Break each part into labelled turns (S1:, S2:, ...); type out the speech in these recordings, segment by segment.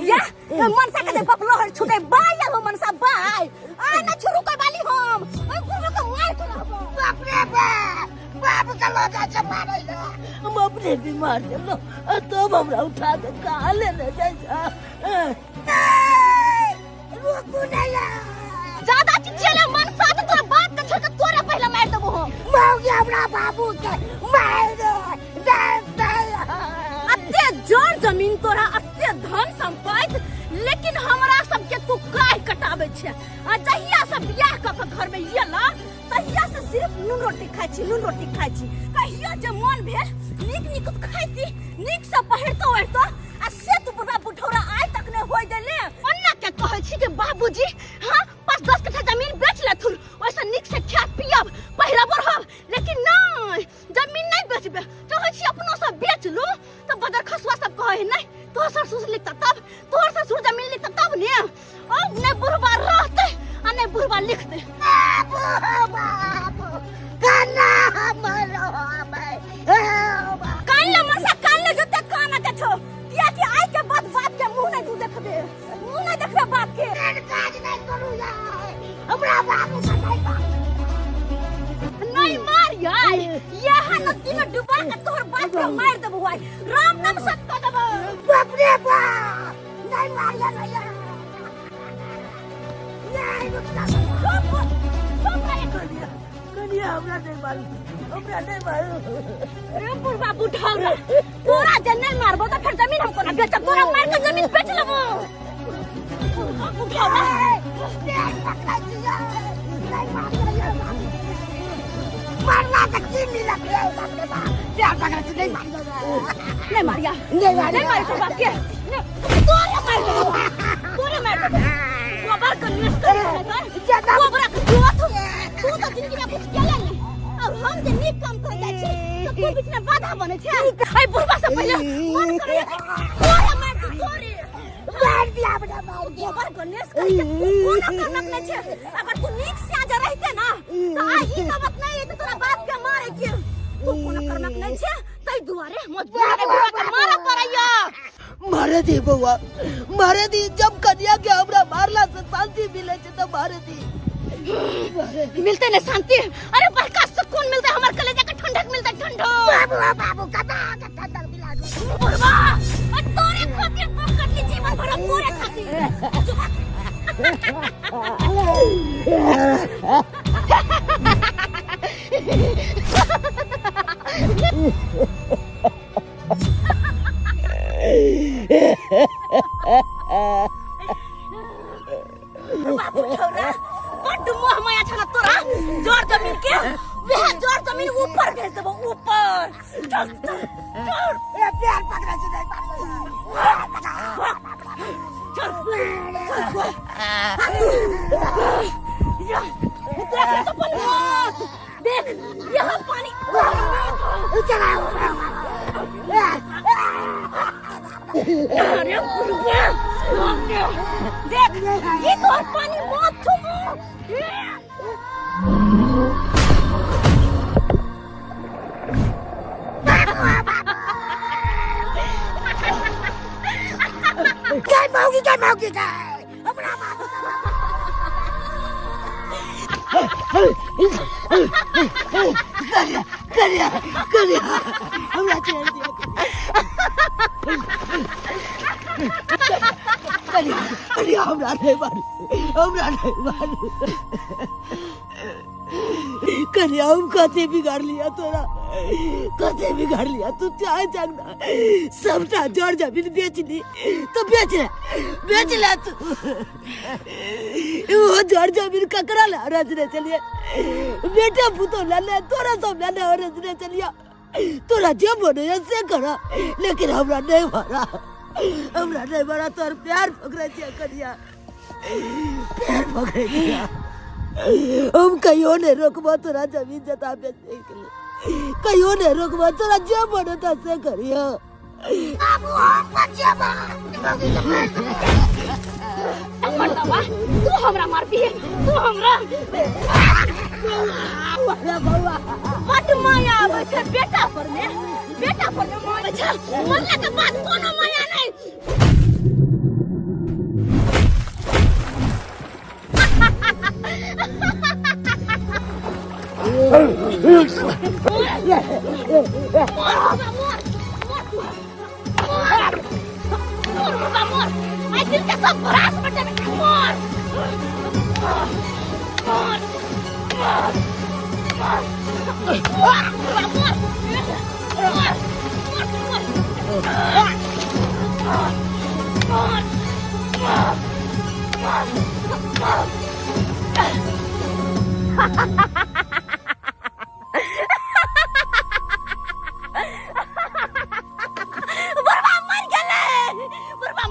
S1: या मनसा के जे बपलो हर छुटे बाय या मनसा बाय आ ना छोरू कोई बाली हम ओए गुरु के मार के बाप रे बाप का लगा छ मारैला
S2: हम अपने बीमार चलो तब हमरा उठा के कहां ले जाय
S1: रुकू नया ज्यादा चिचिले मनसा तो तोरा बाप के छोड़ के तोरा पहला मार देबो हम मौगी हमरा बाबू के मार दे अत्ते जोर जमीन तोरा अत्ते धन संपत्ति लेकिन हमरा सब के तू काहे कटाबे छे आ जहिया से बियाह क के घर में येला तहिया से सिर्फ नून रोटी खाइ छी कहिया जे मन भेल नीक खाइती नीक से पहिरतो ओढ़तो आ से तू बुढ़ा बुढ़ौरा आइ तक ने होय देले अन्ना के कहै छी के बाबूजी हां 5-10 कट्ठा जमीन बेच लेथुन ओइसे नीक से खा पियब पहिरब रहब लेकिन नहीं जमीन नहीं बेचबे कहै छी अपनो सब बेच लू तो बदर खसुआ सब कहै नहीं तोहर ससुर लिखता तब तोहर ससुर जमीन लिखता तब ने अब ने बुढ़वा रहते आ ने बुढ़वा लिखते बाबू काना हमरो कान मनसा कान जते काना के छो किया कि आइ के बाद बाप के मुंह नहीं तू देखबे बाप के काज नहीं करू यार हमरा बाबू से नहीं मार यार यहां न तीन डुबा के तोहर बाप के मार देबो भाई राम नाम सत्य देबो बाप रे बाप नहीं मार यार नहीं रुकता
S2: कनिया हमरा नहीं मारू
S1: रे बुढ़वा बुढ़ौरा तोरा जे नहीं मारबो तो फिर जमीन हमको ना बेच तोरा मार के जमीन बेच लेबो बुढ़ौरा मारना तक की मिला के बाप रे बाप प्यार पकड़ के नहीं मारिया नहीं मार तो बाप के तोरे मार गोबर का निस कर गोबर का तू तो जिंदगी में कुछ किया नहीं अब हम जे नीक काम कर जाय छी तो तू बीच में बाधा बने छे आई बुढ़वा से पहले मन करे तोरे मार दिया बड़ा मार गोबर का निस करके तू कोना करनक नहीं छे अगर तू नीक से आ रहते ना तो आ ई नौबत नहीं है तो तोरा बाप के मारे के तू कोना करनक नहीं छे तई दुआरे मजबूर है बुढ़वा के मारा पड़ैया
S2: मारे दी बउआ मारे दी जब कन्या के हमरा मारला से शांति मिले छे तो मारे दी
S1: मिलते न शांति अरे बड़का सुकून मिलता हमार कलेजा का ठंडक मिलता ठंडो बाबू कदा ठंडक मिला दो बुढ़वा और तोरे खातिर तुम करती जीवन भर तोरे खातिर बाबू छोरा बड़ मोह माया छना तोरा जोर जमीन के वह जोर जमीन ऊपर भेज देबो ऊपर चल ए प्यार पकड़ा से नहीं पार देख यहाँ पानी अरे देख ये तो पानी मत छू क्या मौगी अपना
S2: करिया हमरा छोड़ दिया करिया हमरा नहीं मारू करिया हम कते बिगाड़ लिया तोरा तू चाहे जानना सबटा जोर जमीन बेच ली तो बेच ले तू वो जोर जमीन ककरा ले रजने चलिए बेटा पुतो ले तोरा सब ले रजने चलिए तोरा जे बने से करा लेकिन हमरा नहीं मारा तोर प्यार पकड़े करिया हम कहियो ने रोकबो तोरा जमीन जता बेचने के लिए कहियो ने रोकबो तोरा जे बने से करिया
S1: बाबू बच्चा मरदवा तू हमरा मारबी तू हमरा
S2: बउआ
S1: बड़ माया आवे छै बेटा पर में माया छै मरला के बाद कोनो माया Ai diz que essa braça vai ter que morrer.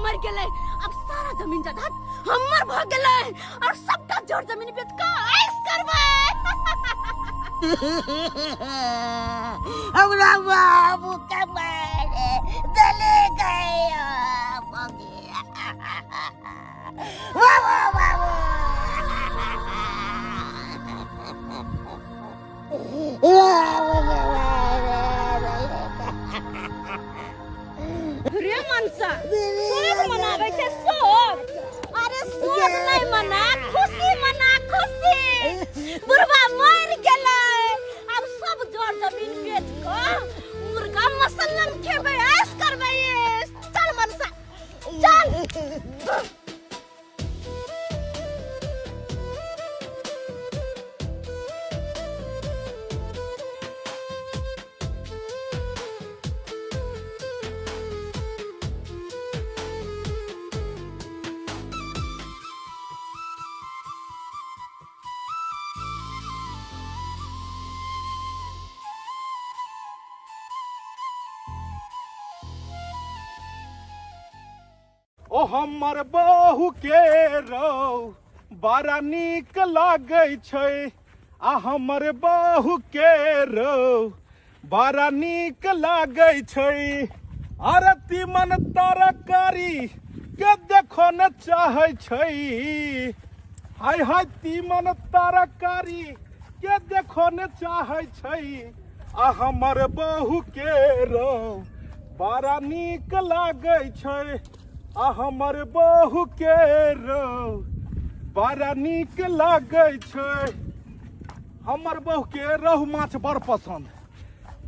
S1: मर गेले अब सारा जमीन जायदाद हमर भ गेले और सबटा जोर जमीन बेच के ऐश करबै
S2: हमरा बाबू कमाए दले गए बाबू बाबू
S1: रे मनसा सोग मनावे छे सोग अरे सोग नहीं मना खुशी मना खुशी बुढ़वा मर गेले अब सब जोर जमीन बेच के मुर्गा मसल्लम खेबे ऐश करबे चल मनसा चल
S3: ओ हमर बहू के रौ बड़ा नीक लागे छै आ हमर बहू के रौ बड़ा नीक लागे छै अरे तीमन तरकारी के देखो न चाहे छै हाय हाय तीमन तरकारी के देखो न चाहे छै आ हमर बहू के रौ बड़ा नीक लागे छै आ हमर बहू के रौ बड़ा नीक लागे छै हमर बहू के रोहु माछ बड़ पसंद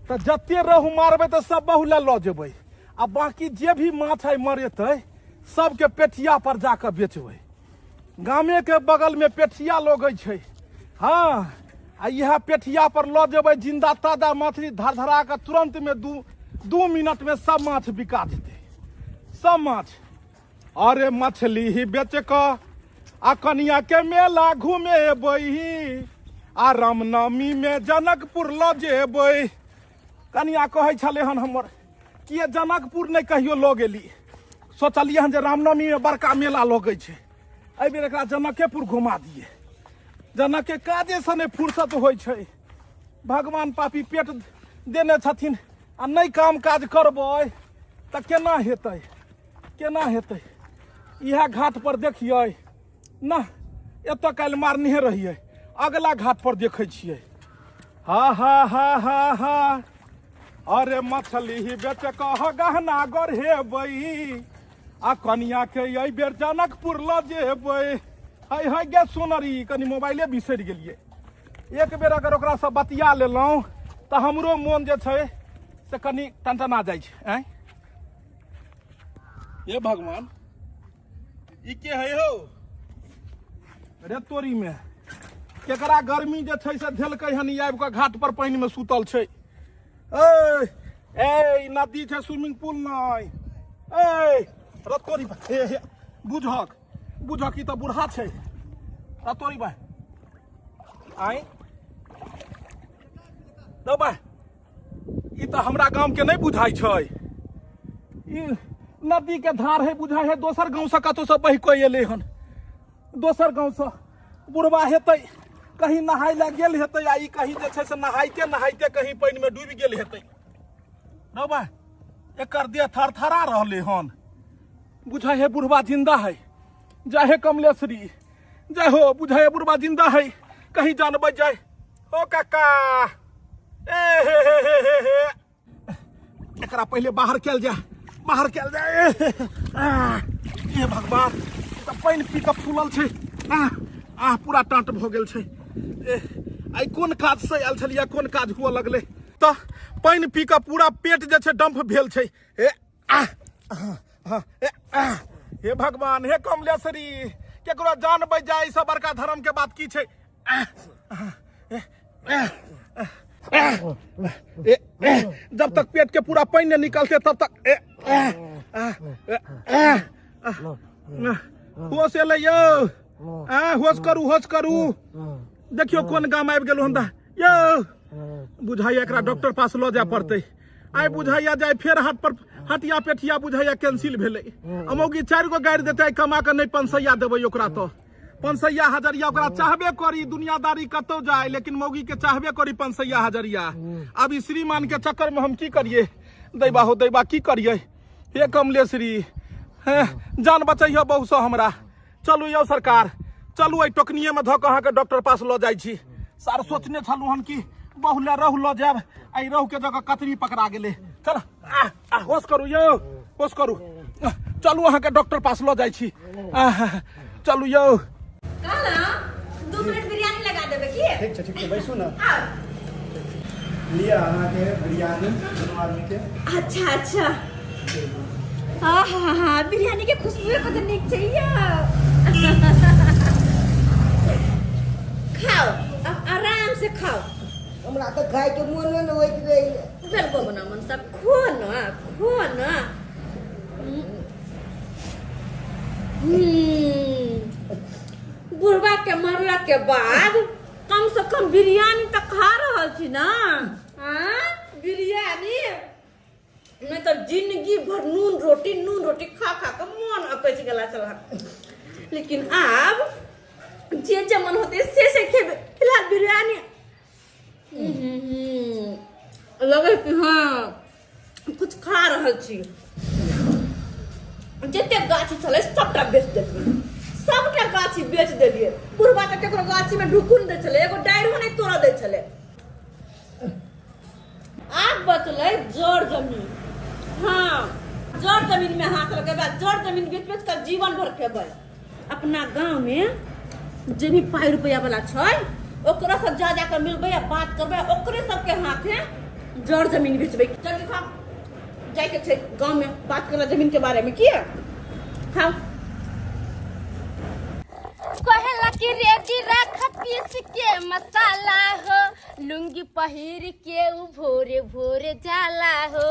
S3: तो जते रोहु मारबै तो सब बहू ले लऽ जेबै आ बाकी जे भी माछ है मरेतै सबके पेठिया पर जाकर बेचबै गामे के बगल में पेठिया लगै छै हाँ आ यह पेठिया पर लऽ जेबै जिंदा ताजा मछली धरधरा के तुरंत में दू मिनट में सब माछ बिका जेतै सब माछ अरे मछली ही बेच क आ कनिया के मेला घूमेबै आ रामनवमी में जनकपुर लऽ जेबै कनिया कहै छलै हन हमर कि जनकपुर नहीं कहियो लऽ गेली सोचलिए हन जे रामनवमी में बड़का मेला लगै छै एहि बेर एकरा जनकेपुर घुमा दिए जनक के काजे से नहीं फुर्सत होइ छै भगवान पापी पेट देने छथिन आ नहीं काम काज करबै तऽ केना हेतै केना हेतै इएह घाट पर देखिए ना एतऽ काल्हि मारने रहिए अगला घाट पर देखे छियै हा हा हा हा हा अरे मछली ही बेच कह गहना गढ़ेबै आ कनिया के एहि बेर जनकपुर लऽ जेबै हाय हाय गे सोनरी कनी मोबाइले बिसरि गेलिए एक बेर अगर ओकरा से बतिया लेलहुँ तऽ हमरो मोन जे छै से कनी टनटना जाइ छै ये भगवान ई के है हो रे तोरी में केकरा गर्मी जे छै से धेलकै हन ई आबि कऽ घाट पर पानि में सुतल छै ए नदी छै स्विमिंग पूल नहीं रे तोरी बुझक बुझक ई तऽ बूढ़ा छै रे तोरी भाई आई दो भाई ई तऽ हमरा गांव के नहीं बुझाई छै ई नदी के धार है बुझाई है दोसर गांव से कतौ से बहि कोई एले हन दोसर गांव से बुढ़वा हेतै कहीं नहाय लए गेल हेतै आ ई कहीं जे छै से नहाइते नहाइते कहीं पानि में डूबि गेल हेतै रो भाई एकर देह थरथरा रहले हन बुझाई है बुढ़वा जिंदा है जय हे कमलेश्वरी जय हो बुझाई है बुढ़वा जिंदा है कहीं जानबै जाय ओ काका ए हे एकरा पहले बाहर कैल जा बाहर कैल जाए। ये भगवान पानी पी के फूलल छै। पूरा टाँट भ गेल छै। आई कोन काज से आयल छलियै, कोन काज हुआ लगले तऽ पानी पी के पूरा पेट जे छै डंप भेल छै। हे भगवान, हे कमलेश्वरी, केकरो जान बच जाए, सब बड़का धर्म के बात की छै। जब तक पेट के पूरा पानी नहीं निकलते तब तक होश एलै यौ। होश करू, होश करू। देखियो कोन गाम आबि गेलौ हम यौ। बुझाइया एकरा डॉक्टर पास ल जाय पड़तै। आइ बुझाइया जाय फेर हाट पर हटिया पेठिया बुझाइया कैंसिल भेलै। अमौगी 4 गो गाड़ी देतै, कमा के नहीं 500 देबै ओकरा। तो 500 हजरिया ओकरा चाहबे करी, दुनियादारी कतौ जाए, लेकिन मौगी के चाहबे करी 500 हजरिया। अब इस श्रीमान के चक्कर में हम की करिए। दैबा हो दैबा की करिए। हे कमलेश्वरी, जान बचैया बहु सौ हमरा। चलू यौ सरकार, चलू आई टोकनिए में धऽ के अहाँ के डॉक्टर पास ल जाइ छी। सर सोचने छलू हन कि बहुले रहु ल जाब, आई रहु के जगह कतरी पकड़ा गेले। चल होश करू यौ, होश करू। चलू अहाँ के डॉक्टर पास ल जाइ छी। चलू यौ।
S1: कहला 2 मिनट बिरयानी लगा देबे की?
S4: ठीक छै बैसू ना। लिया अहाँ के बिरयानी दोनों आदमी के।
S1: अच्छा। हाँ, बिरयानी के खुशबू पता नहीं चाहिए। खाओ, अब आराम से खाओ।
S2: हमरा तो खाए के मन में न होइत रही।
S1: बिल्कुल बना मन सब खो ना। बुढ़वा के मरला के बाद कम से कम बिरयानी तो खा रहल छी ना। बिरयानी नहीं तो जिंदगी भर नून रोटी खा के मन अकैछ गेला चला। लेकिन अब जे मन होते से खेबे। फिलहाल बिरयानी लगे कि हाँ कुछ खा रहल छी। जते गाछी छले सबटा बेच देलिए, सबटा गाछी बेच देलिए। बुढ़वा के केकरो गाछी में ढुकुन दे छले, एगो डाइरो नहीं तोड़ दे छले। आब बचले जड़ जमीन। हाँ, जड़ जमीन में हाथ लगेबे, जड़ जमीन बेच कर जीवन भर खेबै। अपना गांव में जे भी पाई रुपया वाला छै ओकरा से जा कर मिलबै या बात करबै, ओकरे सबके हाथे जड़ जमीन बेचबै। जल्दी खाओ, जाय के छै गांव में बात करला जमीन के बारे में। किया खाओ।
S5: कहला कि रेडी रख पीस के मसाला हो, लुंगी पहिर के उ भोरे भोरे जाला हो।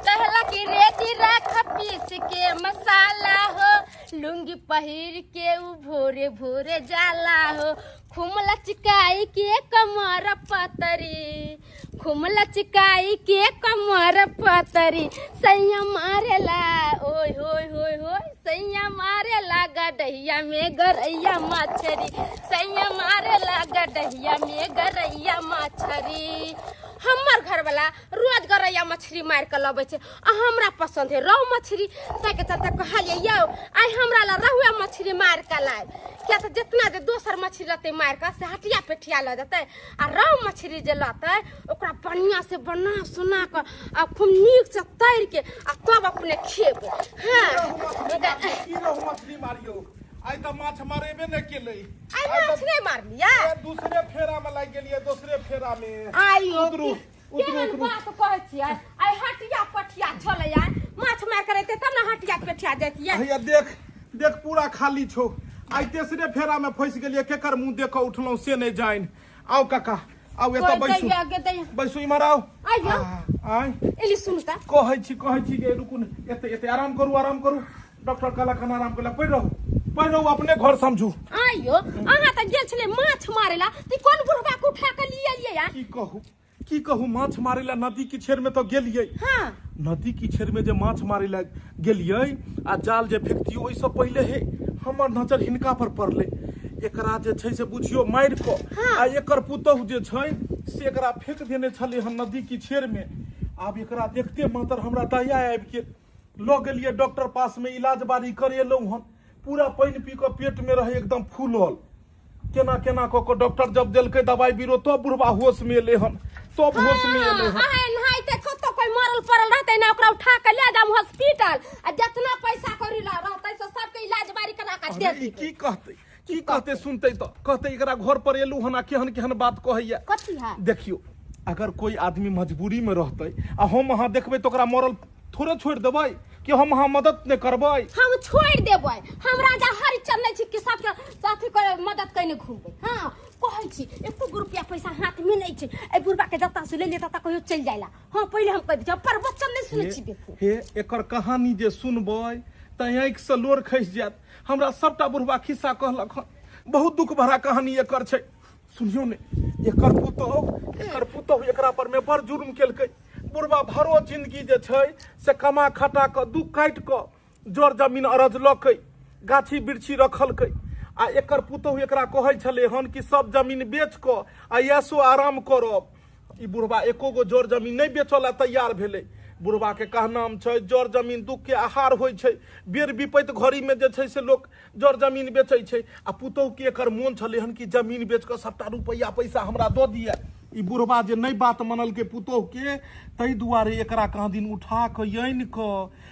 S5: कहला कि रेडी रख पीस के मसाला हो, लुंगी पहिर के उ भोरे भोरे जाला हो। खुम लचकाई के कमर पतरी, खुम लचकाई के कमर पतरी। सैया मारेला ओय होय होय होय, सैया मारेला गडहिया में गरैया मछरी, सैया मारेला गडहिया में गरैया मछरी। हमर घर वाला रोज गरैया मछली मार के लबे छे। हमरा पसंद है रोहू मछली। ताके चलते कहलिए यौ आई हमरा ला रोहू मछली मार के लाए। क्या तो जितना जे दोसर मछली रहते मार के से हटिया पेठिया ल जते, आ रोहू मछली जे लते ओकरा बढ़िया से बना सुना के आ खूब नीक से तैर के आ तब अपने खेबे।
S3: की रोहू मछली मारियो। आई तो माछ मारेबे न केले।
S1: आई माछ नहीं मार लिया।
S3: दूसरे फेरा में लग गेलिए, दूसरे फेरा में।
S1: आइयो
S3: उतरू
S1: केहन बात कहै छियै। आई हटिया पठिया छले यार, माछ मार के रहते तब ना हटिया पेठिया जतिए।
S3: भैया देख पूरा खाली छो। आई तेसरे फेरा में फंस गेलिए। केकर मुंह देख उठलौ से नहीं जाइन। आओ काका आओ एत बैसू, बैसू इमहर आओ।
S1: आइयो
S3: आई
S1: एली सुनता
S3: कहै छी गे रुकू न। एते आराम करू। डॉक्टर कहला खाना आराम करला। पढ़ रहो अपने घर समझू।
S1: आइयो अहाँ त गेल छले माछ मारेला, ती कोन बुढ़बा को उठा के लिए यार।
S3: की कहू माछ मारेला नदी की छेर में तो गेलिए।
S1: हां
S3: नदी की छेर में जे माछ मारेला गेलिए आ जाल जे फेंकतियो ओइ से पहले हे हमर नजर हिनका पर पड़ले। एकरा जे छै से बुझियो मार को आ एकर पुतहु जे छै से एकरा फेंक देने छले हन नदी की छेर में। आब एकरा देखते मात्र हमरा दया आबि के लो गेलिए डॉक्टर पास में, इलाज बारी करेलौ हन। पूरा पानी पी के पेट में रहे एकदम फूलल। केना को डॉक्टर जब देलकै दवाई बीरो तो बुढ़वा होश में एले हन। तो होश में एले हन।
S1: नहाइते खतो कोई मरल पड़ल रहते ना ओकरा उठा के ले जाम
S5: हॉस्पिटल आ जितना पैसा कौड़ी रहतै से सबके इलाज बारी करा के दे
S3: अरे की कहते सुनते तो कहते एकरा घर पर एलू हना केहन केहन बात कहैया।
S5: कथी है
S3: देखियो अगर कोई आदमी मजबूरी में रहते आ हम अहाँ देखबै तो ओकरा मरल थोड़े छोड़ देबै कि हम अहाँ मदद नहीं करबै।
S5: हम छोड़ देबै हम राजा हरिचंद नहीं छी कि सबके साथी करे मदद करने घूमबै। हां कहै छी 1 रुपया पैसा हाथ में नहीं छै ए बुढ़बा के जत्ता से ले ले तत्ता कहियो चल जाइला। हां पहिले हम कह दै पर वचन नहीं सुनै छी बेसी।
S3: हे एकर कहानी जे सुनबै त आँखि से लोर खसि जायत। हमरा सबटा बुढ़बा खिस्सा कहलक हन बहुत दुख भरा कहानी एकर छै। सुनियो ने एकर पुतौह एकरा पर में बड़ जुर्म केलकै। बुढ़बा भरो जिंदगी जे छै से कमा खटा के दुख काटि के जर जमीन अरज लकै गाछी बिरछी रखलकै आ एकर पुतौह एकरा कहै छलै हन कि सब जमीन बेच के आ ऐसो आराम करब। ई बुढ़बा एको गो जर जमीन नहीं बेचल ला तैयार भेलै। बुढ़बा के कहनाम छै जर जमीन दुख के आहार होइ छै। बेर विपैत घड़ी में जे छै से लोग जर जमीन बेचै छै आ पुतौह के एकर मोन छलै हन कि जमीन बेच के सबटा रुपया पैसा हमरा दऽ दिया। ई बुढ़बा जे नहीं बात मनल के पुतौह के तै दुआरे एकरा कहाँ दिन उठा के आनि के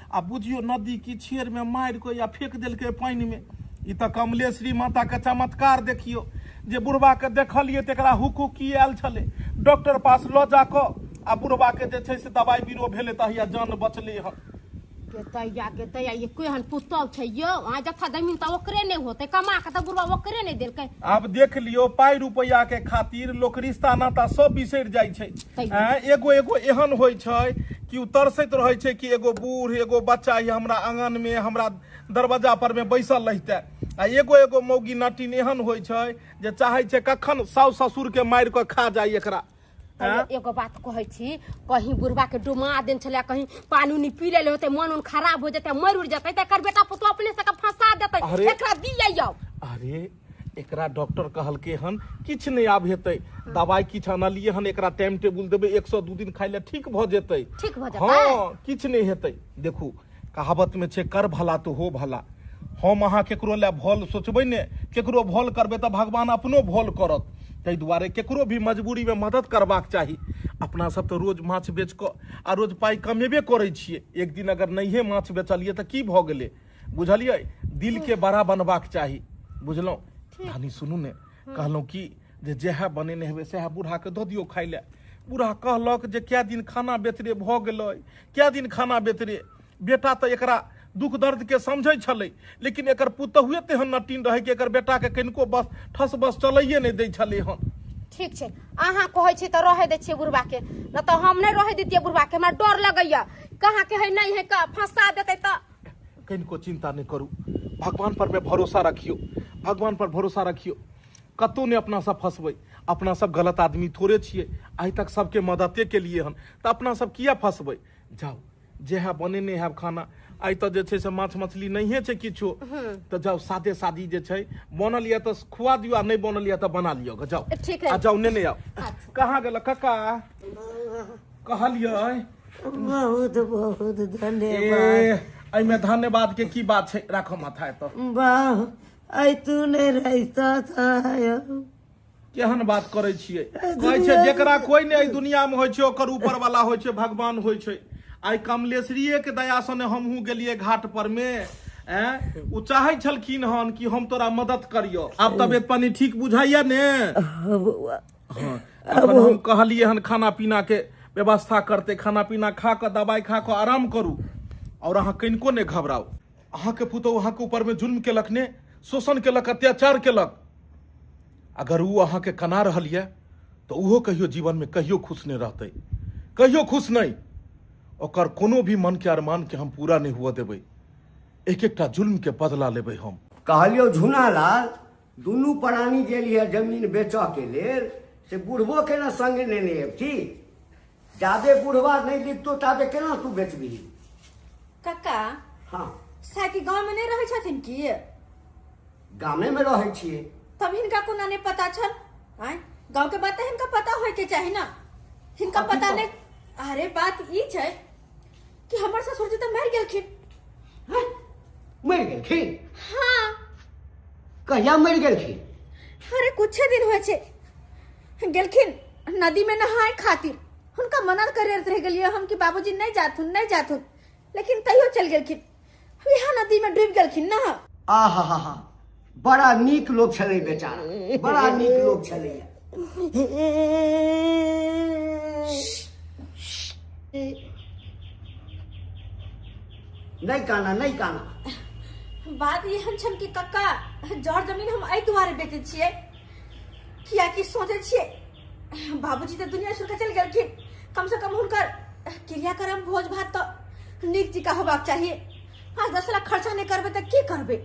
S3: आ बुझियो नदी की छेर में मारि के या फेंक देलकै पानि में। ई त कमलेश्वरी माता के चमत्कार देखियो जे बुढ़बा के देखलिए त एकरा हुकुकी आयल छलै डॉक्टर पास ल जाके आ बुढ़बा के जे छै से दवाई बीरो भेलै तहिया जान बचलै हन।
S5: के तैया ये कोहन पुतौह छै यो आ जथा जमीन त ओकरे नहीं होते कमा के त बुढ़बा ओकरे नहीं देलकै।
S3: आब देख लियो पाई रुपया के खातिर लोक रिश्ता नाता सब बिसरि जाइ छै। एगो एहन होइ छै कि उ तरसैत रहै छै कि एगो बूढ़ एगो बच्चा ही हमरा आंगन में हमरा दरवाजा पर में बैसल रहिते आ एगो मौगी नटीन एहन होइ छै जे चाहे छै कखन साउस ससुर के मारि के खा जाय एकरा।
S5: एगो बात कहै छी कहीं बुढ़बा के डुमा देन छले कहीं पानी उनी पी ले होते मन उन खराब हो जते मर उड़ जते त एकर बेटा पुतौह अपने से फंसा देते एकरा दियै। अरे
S3: एकरा डॉक्टर कहलकै हन किछ नहीं आब हेतै दवाई किछ आनलिए हन एकरा टाइम टेबुल देबै 102 दिन खाइ ले ठीक भ जेतै। हां किछ नहीं हेतै। देखू कहावत में छै कर भला तो हो भला। हम अहाँ केकरो ले भल सोचबै ने केकरो भल करबै त भगवान अपनो भल करत। तै दुआरे केकरो भी मजबूरी में मदद करबाक चाही। अपना सब तो रोज माछ बेच के आ रोज पाई कमेबे करै छियै। एक दिन अगर नहिए माछ बेचलिए त की भ गेलै बुझलियै। दिल के बड़ा बनबाक चाही बुझलौं। कहानी सुनू ने कहलौं कि जे जेहा बनेने हेबै सेहा बूढ़ा के दऽ दियौ खाइ ले। बूढ़ा कहलक जे क्या दिन खाना बेतरे भ गेलै क्या दिन खाना बेतरे। बेटा त एकरा दुख दर्द के समझै छलै लेकिन एकर पुतौहे तेहन नटीन रहै कि एकर बेटा के कनिको बस ठस बस चलैए नहीं दै छलै हन।
S5: ठीक छै अहाँ कहै छी त रहे दै छियै बुढ़बा के न त हम नहीं रहे दैतियै बुढ़बा के। हमरा डर लगैया कहाँ के है नहीं है का फंसा देतै त।
S3: कनिको चिंता नहीं करू भगवान पर में भरोसा रखियो भगवान पर भरोसा रखियो। कतौ ने अपना सब फंसबै अपना सब गलत आदमी थोड़े छियै। आज तक सबके मददे के लिए हन त अपना सब किया फंसबै। जाओ जेहा बनेने है खाना आई त जे छै से माछ मछली नहीं छै किछो त जाओ सादे सादी जे छै बनल या त खुआ दियो आ नहीं बनल या त बना लियो जाओ।
S5: ठीक है
S3: आ जाओ ने आओ। कहाँ गेल काका कहलियै
S2: बहुत बहुत धन्यवाद।
S3: आई में धन्यवाद के की बात छै राखो माथा तो
S2: वाह आई तू ने रहता था
S3: केहन बात करे छियै। कहै छै जेकरा कोई नहीं दुनिया में होइ छै ओकर ऊपर वाला होइ छै भगवान होइ छै। आई कमलेश्वरिये के दया से हमहू गेलिए घाट पर में उ चाहे छलखिन हन कि हम तोरा मदद करियो। आब तबियत पानी ठीक बुझाइया ने। अब हम कहलिए हन खाना पीना के व्यवस्था करते खाना पीना खा के दवाई खा के आराम करू और अहाँ कनिको ने घबराओ। अहाँ के पुतौह अहाँ के ऊपर में जुल्म केलक ने शोषण केलक अत्याचार केलक। अगर उ अहाँ के कना रहल ये तो उहो कहियो जीवन में कहियो खुश नहीं रहते कहियो खुश नहीं। ओकर कोनो भी मन के अरमान के हम पूरा नहीं हुआ देबै। एक एकटा जुल्म के बदला लेबै हम।
S4: कहलियो झुनालाल दुनू प्राणी गेलिए जमीन बेचऽ के लेल से बुढ़बो के ना संगे लेने अबती। जादे बुढ़वा नहीं दिखतो ताबे केना तू बेचबी।
S1: काका
S4: हाँ
S1: साकी गांव में नहीं रहे छथिन की
S4: गामे में रहे छिए
S1: तब हिनका कोना नहीं पता छल। आय गांव के बात त हिनका पता होय के चाही ना हिनका पता नहीं। अरे बात ई छै कि हमर ससुर जी त मर गेलखिन।
S4: मर गेलखिन।
S1: हाँ
S4: कहिया मर गेलखिन।
S1: अरे कुछ दिन होय छै गेलखिन नदी में नहाए खातिर। हुनका मना करे रह गेलिए हम कि बाबूजी नहीं जाथुन लेकिन तैयो गेलखिन इहा नदी में डूब गेलखिन ना।
S4: आहा हा हा बड़ा नीक लोग छले बेचारा, बड़ा नीक लोग छले। नहीं काना, नहीं काना।
S1: बात एहन छन कि कक्का जड़ जमीन हम एहि दुआरे बेचै छियै कियाकि सोचै छियै बाबूजी तऽ दुनिया छोड़ के चलि गेलखिन, कम से कम हुनकर क्रियाक्रम भोज भात तऽ नीक जकाँ होबाक चाहिए। 5-10 लाख खर्चा नहीं करबै तऽ की करबै?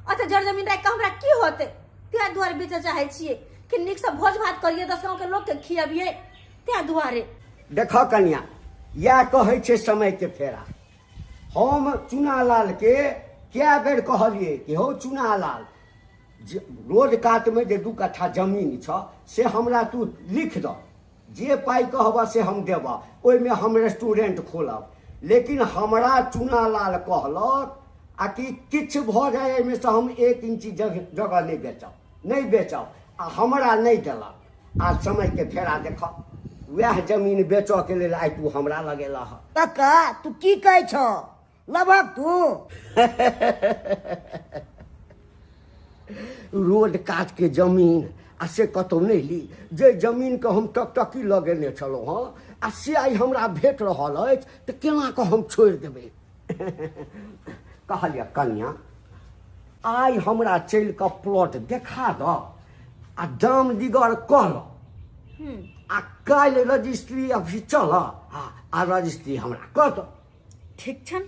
S1: अतः जड़ जमीन राखि कऽ हमरा की होतै? ताहि दुआरे बेचऽ चाहै छियै कि नीक से भोज भात करिए, 10 गाँव के लोग के खियबिए। ताहि दुआरे
S4: देखो कन्या, यह कहै छै समय के फेरा। हम चुनालाल के क्या बेर कहलिए कि हो चुनालाल, रोड कात में जे 2 कट्ठा जमीन छ से हमरा तू लिख दो, जे पाई कहब से हम देब, ओहि में हम रेस्टोरेंट खोलब। लेकिन हमरा चुनालाल कहलक आ कि किछ भ जाए एहिमे से हम 1 इंची जगह नहीं बेचब, नहीं बेचब, आ हमरा नहीं देलक। आ समय के फेरा देख, वह जमीन बेचऽ के लेल आइ तू हमरा लगेला ह।
S2: कक्का तू की कहै छ? लभक तू
S4: रोड काट के जमीन आ से कतौ नहीं ली, जे जमीन के हम टकटकी लगेने छलहुँ हँ आ से आई हमरा भेट रहल अछि, तऽ केना कऽ हम छोड़ि देबै? कहलिए कन्या, आई हमरा चलि कऽ प्लॉट देखा दऽ आ दाम दिगर कह, आ काल्हि रजिस्ट्री ऑफिस चल आ रजिस्ट्री हमरा कह दऽ।
S1: ठीक छन,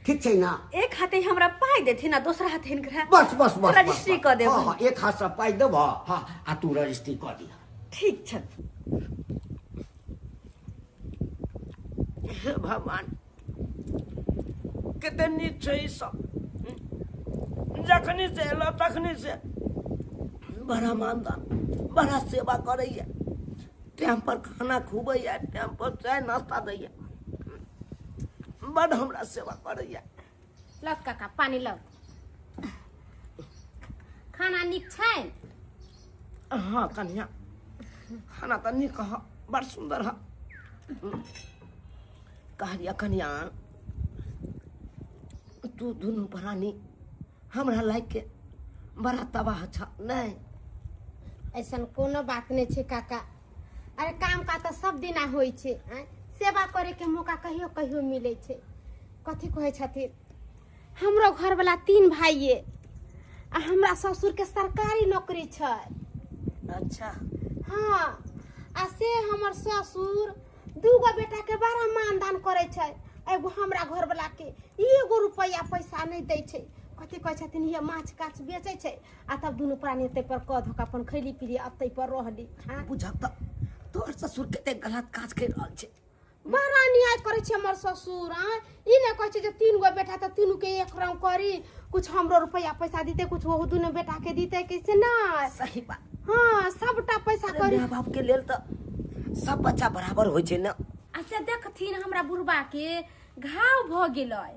S4: ठीक छै ना?
S1: एक हाथे हमरा पाई देथिन आ दोसर हाथे हिनकर
S4: बस बस बस
S1: रजिस्ट्री कऽ देब।
S4: हाँ, एक हाथ से पाई देब, हाँ, आ तू रजिस्ट्री कऽ दिह।
S1: ठीक छन।
S2: हे भगवान कते नीक छै ई सब। जखनी से एलो तखनी से बड़ा मानदान, बड़ा सेवा करैया, टाइम पर खाना खुबैया, टाइम पर चाय नाश्ता दैया, बड़ हमरा सेवा करैया।
S5: लौ काका पानी लौ। खाना नीक छै?
S2: हाँ कन्या, खाना तो नीक ह, बड़ सुंदर ह। कहलिया कन्या, तू दुनू प्राणी हमरा लायक के बड़ा तबाह छ नहीं?
S5: ऐसन कोनो बात नहीं छै काका। अरे काम का तो सब दिना होइ छै, सेवा करे के मौका कहियो कहियो मिले छै। कथी कहै छथिन, हमरो घर वाला 3 भाइये आ हमरा ससुर के सरकारी नौकरी छै।
S2: अच्छा
S5: हाँ, आ से हमर ससुर 2 गो बेटा के बड़ा मानदान करे छै। एगो हमरा घर वाला के 1 रुपया पैसा नहीं दै छै। कथी कहै छथिन, ये माछ काछ बेचै छै आ तब दुनू प्राणी ते पर कह धोका अपन खैली पीली अतै पर रहली। हाँ
S2: बुझब त तोहर ससुर कते गलत काज कर रहल छै।
S5: बड़ा न्याय करे छै हमर ससुर। ई ने कहै छै जे 3 गो बेटा त तीनू के एक रंग करी, कुछ हमरो रुपया पैसा दीते, कुछ वो दुनू बेटा के दीते, कैसे ना?
S2: सही बात।
S5: हाँ, सबटा पैसा
S2: अरे
S5: करी।
S2: माँ बाप के लेल त सब बच्चा बराबर होइ छै ना।
S5: आ से देखथिन हमरा बुढ़बा के घाव भ गेलै,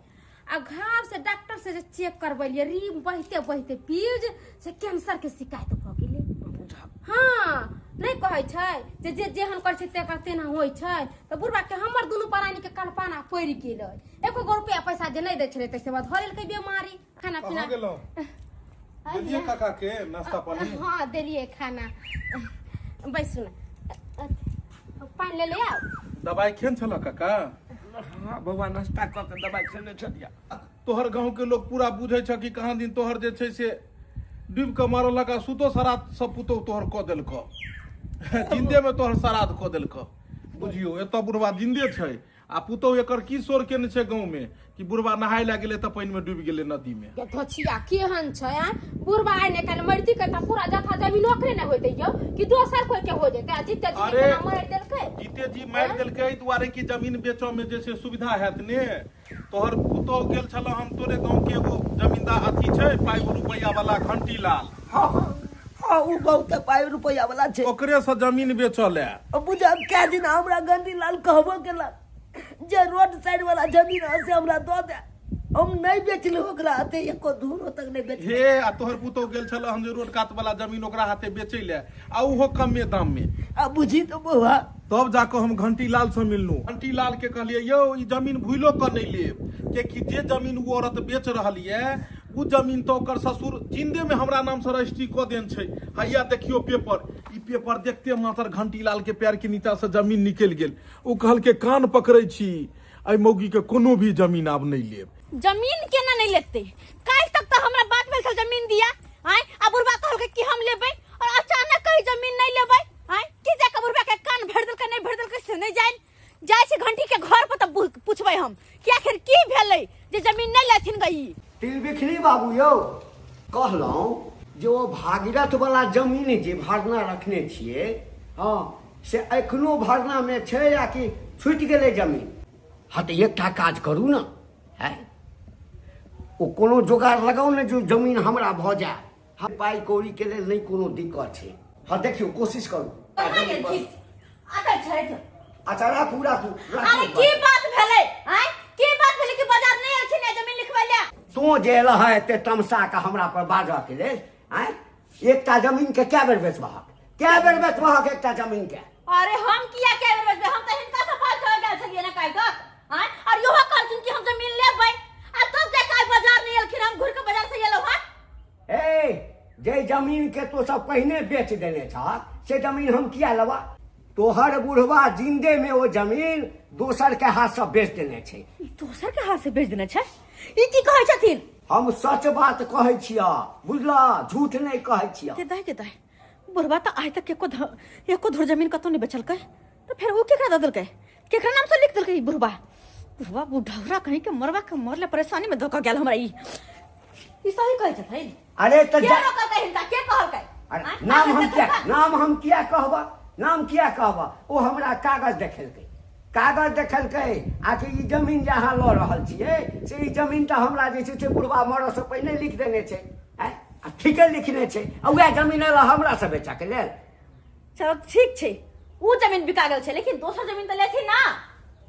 S5: आ घाव से डॉक्टर से जे चेक करबलिए, रीम बहते बहते पीज से कैंसर के शिकायत भ गेलै। हाँ, नहीं कहै छै जे जे जेहन कर छै तेकर तेना होइ छै। त बुढ़बा के हमर दुनू प्राणी के कल्पना पड़ि गेलै। 1 गो रुपया पैसा जे नहीं दै छलै तैसे बाद धरेल के बीमारी। खाना पीना
S3: गेलौ देलिए काका के नाश्ता पानी?
S5: हाँ देलिए खाना। बैसु ना, पानी ले ले आओ।
S3: दवाई खेन छल काका?
S2: हाँ बउआ, नाश्ता क के दवाई खेने छलिया।
S3: तोहर गांव के लोग पूरा बुझे छ कि कहाँ दिन तोहर जे छै से डूब के मारल का सुतो सरात सब पुतो तोहर क देलक, जिंदे में तोहर श्राद्ध क देलक। बुझियो एत बुढ़वा जिंदे छै आ पुतो एकर की सोर केने छै गांव में कि बुढ़वा नहाय ला गेले त पानी में डूब गेले नदी में।
S5: देखो छिया केहन छै। बुढ़बा आइ ने काल मरती के त पूरा जथा जमीन ओकरे ने होय दैयो कि दोसर कोई के हो जेते। जीते जी
S3: अरे
S5: मार देलकै,
S3: जीते जी मार देलकै एहि दुआरे कि जमीन बेचो में जैसे सुविधा हैत ने। तोहर पुतो गेल छल, हम तोरे गांव के एगो जमींदार अथी छै 5 रुपया वाला घंटी लाल,
S2: हाँ हाँ, उ बहुत 5 रुपया वाला छै,
S3: ओकरे से जमीन बेचल है।
S2: बुझब क्या दिन हमरा गंदी लाल कहबो केलक जे रोड साइड वाला जमीन है से हमरा दो दे। हम नहीं बेचले ओकरा हाथे एको धूनो तक नहीं बेच।
S3: हे आ तोहर पुतौ गेल छल हम जे रोड कात वाला जमीन ओकरा हाथे बेचै ले आ उहो कमे दाम में।
S2: अब बुझी तो बउआ
S3: तब जाकर हम घंटी लाल से मिललू। घंटी लाल के कहलिए यौ ई जमीन भूलो कर नहीं लेब कि जे जमीन वो औरत बेच रही है वो जमीन तो ओकर ससुर जिंदे में हमरा नाम से रजिस्ट्री क देन छै। हैया देखियो पेपर, ई पेपर देखते मात्र घंटी लाल के पैर के नीचा से जमीन निकल गेल। ओ कहल के कान पकड़ै छी आई मौगी के कोनो भी जमीन आब नहीं लेब।
S1: जमीन केना नहीं लेते? काल तक तो हमरा बात में से जमीन दिया आय अब बुढ़वा कहल कि हम लेबै और अचानक कहीं जमीन नहीं लेबै आय कि जा के बुढ़वा के कान भेड़ देल के नहीं भेड़ देल के से नहीं जाय छै घंटी के घर पर तब पूछबै हम कि आखिर की भेलै जे जमीन नहीं लेथिन गई।
S4: तिलबिखली बाबू यौ कहलौं जे ओ भागीरथ वाला जमीन जे भरना रखने छियै हाँ से एखनो भरना में छै या कि छूटि गेलै जमीन? हाँ तो एकटा काज करू ना है ओ कोनो जोगाड़ लगाओ ने जो जमीन हमरा भऽ जाए। हम पाई कौड़ी के लेल नहीं कोनो दिक्कत छै। हाँ देखियो कोशिश करू। अच्छा राखू राखू
S1: अरे की बात भेलै आय की बात भेलै कि बाजार नहीं अछि ने जमीन लिखबै ले?
S4: तू जे एलह एते तमसा के हमरा पर बाजऽ के लेल आय एकटा जमीन के क्या बेर बेचबहक? क्या बेर बेचबहक एकटा जमीन के?
S1: अरे हम किया क्या बेर बेचबै? हम तो हिनका से बात कर गेल छलिए ना काल तक आय और योहा कहलखिन कि हम जमीन लेबै आ तब जाके आइ बाजार नहीं एलखिन हम घुर के बाजार से एलौ हन।
S4: ए जे जमीन के तो सब पहले बेच देने छह से जमीन हम किया लेबा? तोहर बुढ़वा जिंदे में वो जमीन दोसर के हाथ से बेच देने छै।
S1: दोसर के हाथ से बेच देने छै? ई की कहै छथिन?
S4: हम सच बात कहै छिया बुझला झूठ नहीं कहै छिया।
S1: के दाई बुढ़वा तो आज तक एको धुर जमीन कतो नहीं बेचलकै तो फिर वो केकरा द देलकै? केकरा नाम से लिख देलकै? ई बुढ़वा बुढ़ौरा कहीं के मरवा के मरले परेशानी में धोखा गेल हमरा। ई सही कहै छथिन।
S4: अरे तो
S1: के रोकलकै हिनका? के कहलकै?
S4: नाम हम किया कहबा? नाम किया कहबा? ओ हमरा कागज देखेलकै आकि ई जमीन जहाँ लऽ रहल छियै से ई जमीन तो हमरा जे छै से बुढ़वा मरऽ से पहिने लिख देने छै। आ ठीके लिखने छै आ वएह जमीन एला हमरा से बेचऽ के लेल।
S1: चलो ठीक छै ऊ जमीन बिका गेल छै लेकिन दोसर जमीन तो लेथि ना।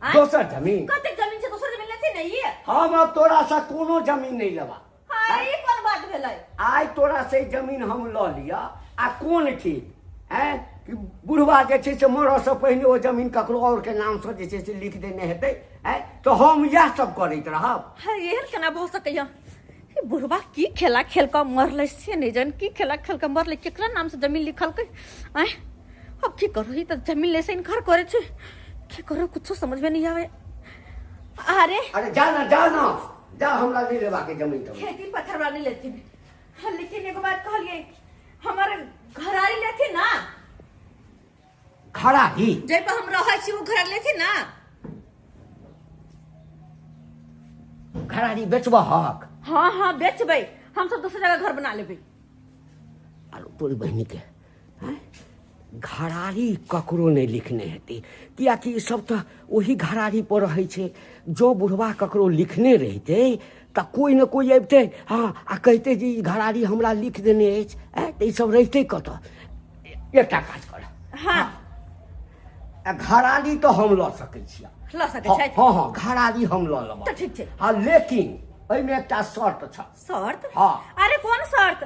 S4: दोसर जमीन
S1: कतेक जमीन छै? दोसर जमीन लेथि ना। ई
S4: हम अब तोरा से कोनो जमीन नहीं लेबा।
S1: अरे कोन बात भेलै?
S4: आइ तोरा से जमीन हम लऽ लिया आ कोन ठीक है कि बुढ़वा जे छै से मरऽ से पहिने ओ जमीन ककरो और के नाम से जे छै से लिख देने हेतै तो हम इएह सब करैत रहब।
S1: एहन केना भऽ सकैया? बुढ़वा की खेला खेल के मरले से नहीं जान की खेला खेल के मरले केकरा नाम से जमीन लिखलकै आय अब की करू? ई त जमीन ले से इनकार करे छै की करू कुछ समझ में नहीं आवे। अरे
S4: जा हमरा नहीं लेबा के जमीन तो
S1: खेती पत्थर वाला नहीं लेती लेकिन एगो बात कहलिए हमारे घरारी लेथि ना।
S4: घरारी
S1: जे पर हम रहै छी वो घर लेथि ना।
S4: घरारी बेचबहक?
S1: हाँ बेचबै हम सब दूसरी जगह घर बना लेबै।
S4: आरो तोरी बहनी के घरारी ककरो नहीं लिखने हेतै कियाकि ई सब तो वही घरारी पर रहै छै। जो बुढ़वा ककरो लिखने रहितै तऽ कोई न कोई अबितै हाँ आ कहते जे ई घरारी हमरा लिख देने अछि तऽ ई सब रहितै कतऽ? एकटा काज कर
S1: हाँ
S4: घरारी तो हम लऽ सकै छियै।
S1: लऽ सकै छै?
S4: हाँ घरारी हम लऽ लेब।
S1: तो ठीक छै।
S4: हाँ लेकिन एहिमे एकटा शर्त छ।
S1: शर्त?
S4: हाँ।
S1: अरे कोन शर्त?